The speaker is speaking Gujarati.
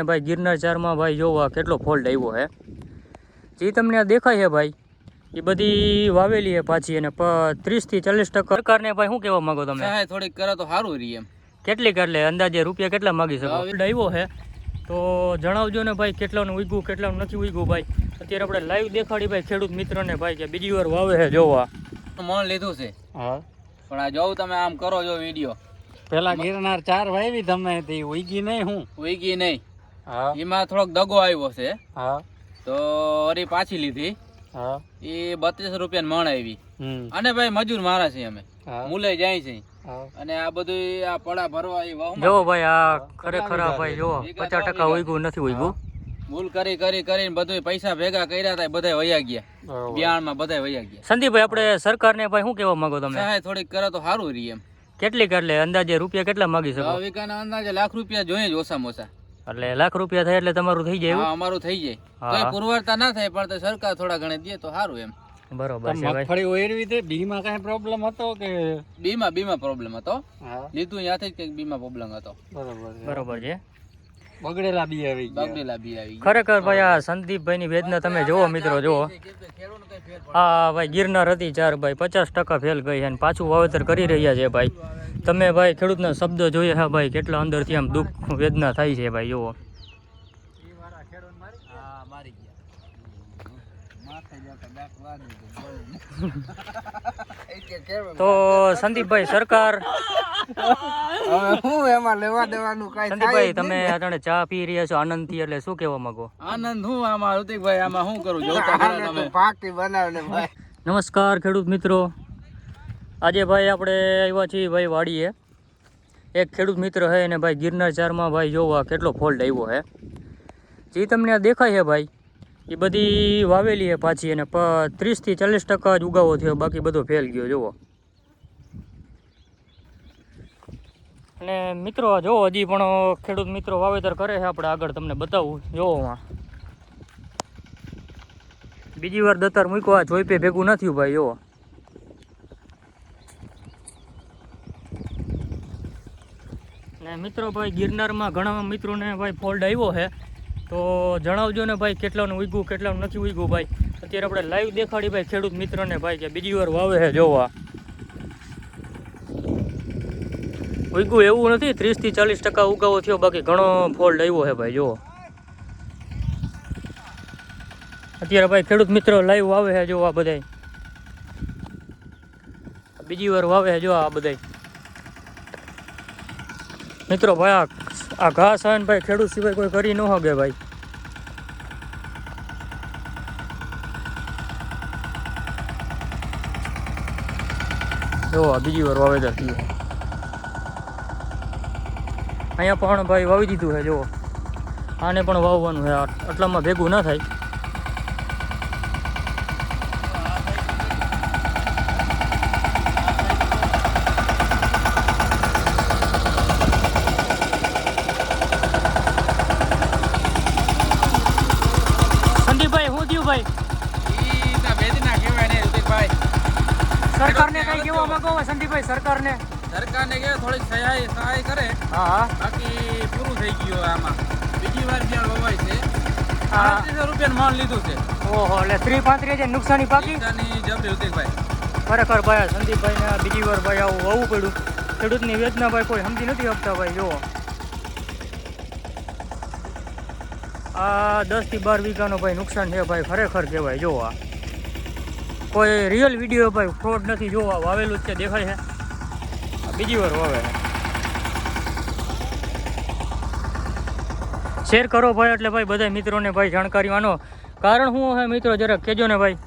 ભાઈ ગિરનાર 4 માં ભાઈ જોવા કેટલો ફોલ્ટ આવ્યો હે જે તમને આ દેખાય છે ભાઈ એ બધી વાવેલી છે પાછી અને 30 થી 40% સરકારને ભાઈ શું કહેવા માંગો તમે? સહાય થોડીક કરે તો સારું રહે એમ. કેટલી એટલે અંદાજે રૂપિયા કેટલા માંગી શકો? ફોલ્ટ આવ્યો છે તો જણાવજો ને ભાઈ કેટલાનું ઉગ્યું કેટલાનું નથી ઉગ્યું ભાઈ. અત્યારે આપણે લાઈવ દેખાડી ભાઈ ખેડૂત મિત્રોને ભાઈ કે બીજી વાર વાવે છે જોવા. મણ લીધું છે હા પણ આ જોઉં તમે આમ કરો જો વિડીયો. પેલા ગિરનાર 4 વાવી તમે તે ઉગી નહીં હું ઉગી નહીં. હા એમાં થોડોક દગો આવ્યો છે હા તો વળી પાછી લીધી. હા એ 32 રૂપિયા મણ આવી. અને ભાઈ મજૂર મારા છે અમે મૂલે જાય છે અને આ બધું આ પડા ભરવા એ વાહમાં જો ભાઈ આ ખરેખર ભાઈ જો 50% ઉગ્યું નથી ઉગ્યું. મૂલ કરી કરીને બધું પૈસા ભેગા કર્યા હતા બધા વયા ગયા બિયાણમાં બધા વયા ગયા. સંદીપભાઈ આપણે સરકારને ભાઈ શું કહેવા માંગો તમે? સહાય થોડીક કરે તો સારું રહે એમ. કેટલી એટલે અંદાજે રૂપિયા કેટલા માંગી શકો? વીઘાના અંદાજે લાખ રૂપિયા જોઈએ જ ઓછામાં ઓછા. એટલે લાખ રૂપિયા થાય એટલે તમારું થઈ જાય? હા અમારું થઈ જાય. તો પુરવઠા ના થાય પણ સરકાર થોડા ઘણે દે તો સારું એમ. બરોબર છે ભાઈ. મગફળી ઓરવી દે બીમાં કઈ પ્રોબ્લેમ હતો કે? બીમાં પ્રોબ્લેમ હતો. લીધું ત્યાંથી જ કઈક બીમાં પ્રોબ્લેમ હતો. બરોબર છે. બગડેલા બી આવી ગયા. ખરેખર ભાઈ આ સંદીપભાઈ ની વેદના તમે જોવો મિત્રો જોવો. હા ભાઈ ગિરનાર હતી 4 ભાઈ 50% ફેલ ગઈ અને પાછું વાવેતર કરી રહ્યા છે ભાઈ. તમે ભાઈ ખેડૂતના શબ્દો જોઈએ હા ભાઈ કેટલા અંદરથી આમ દુઃખ વેદના થાય છે ભાઈ જોવો. તો સંદીપભાઈ સરકાર હું એમાં લેવા દેવાનું કઈ સંદીપભાઈ તમે આટણે ચા પી રહ્યા છો આનંદથી એટલે શું કહેવા માંગો? આનંદ હું આમાં ઋતિકભાઈ આમાં શું કરું જોતા પાકી બનાવને ભાઈ. નમસ્કાર ખેડૂત મિત્રો, આજે ભાઈ આપણે આવ્યા છીએ ભાઈ વાડીએ. એક ખેડૂત મિત્ર છે અને ભાઈ ગિરનાર 4 માં ભાઈ જોવા કેટલો ફોલ્ટ આવ્યો છે જે તમને આ દેખાય છે ભાઈ એ બધી વાવેલી છે પાછી અને 30 થી 40% જ ઉગાવો થયો, બાકી બધો ફેલ ગયો જોવો. અને મિત્રો જોવો હજી પણ ખેડૂત મિત્રો વાવેતર કરે છે, આપણે આગળ તમને બતાવું જોવો. બીજી વાર દતર મૂક્યો આ જોઈપે ભેગું ન થયું ભાઈ જોવો. ને મિત્રો ભાઈ ગિરનારમાં ઘણા મિત્રોને ભાઈ ફોલ્ટ આવ્યો છે તો જણાવજો ને ભાઈ કેટલાનું ઉગ્યું કેટલાનું નથી ઉગ્યું ભાઈ. અત્યારે આપણે લાઈવ દેખાડી ભાઈ ખેડૂત મિત્રને ભાઈ કે બીજી વાર વાવે છે જોવા. ઉગ્યું એવું નથી, 30 થી 40% ઉગાવો થયો, બાકી ઘણો ફોલ્ટ આવ્યો છે ભાઈ જોવો. અત્યારે ભાઈ ખેડૂત મિત્રો લાઈવ વાવે છે જો આ બધાય બીજી વાર વાવે છે જો આ બધાય મિત્રો. ભાઈ આ ઘાસ આવે ને ભાઈ ખેડૂત સિવાય કોઈ કરી ન શકે ભાઈ. જો આ બીજી વાર વાવેતર થયું. અહીંયા પણ ભાઈ વાવી દીધું છે જો. આને પણ વાવવાનું છે, આટલામાં ભેગું ના થાય. સરકારને કઈ કેવા માંગો સંદીપભાઈ? સરકારને કે થોડીક સહાય કરે. હા બાકી પૂરું થઈ ગયું. આમાં બીજી વાર જ્યાં વવાય છે 38 રૂપિયા મણ લીધું છે. ઓહો, એટલે 30-35 નુકસાની પાકી જબરી ઋતિકભાઈ. ખરેખર ભાઈ સંદીપભાઈને બીજી વાર ભાઈ આવું વવું પડ્યું. ખેડૂતની વેદના ભાઈ કોઈ સમજી નથી શકતા ભાઈ જુઓ. આ 10 થી 12 વીઘાનો ભાઈ નુકસાન છે ભાઈ, ખરેખર કહેવાય જોવા. કોઈ રિયલ વિડીયો ભાઈ ફ્રોડ નથી જોવા. વાવેલું જ છે દેખાય છે, બીજી વાર વાવે. શેર કરો ભાઈ એટલે ભાઈ બધા મિત્રોને ભાઈ જાણકારી આનો કારણ શું છે મિત્રો જરાક કહેજો ને ભાઈ.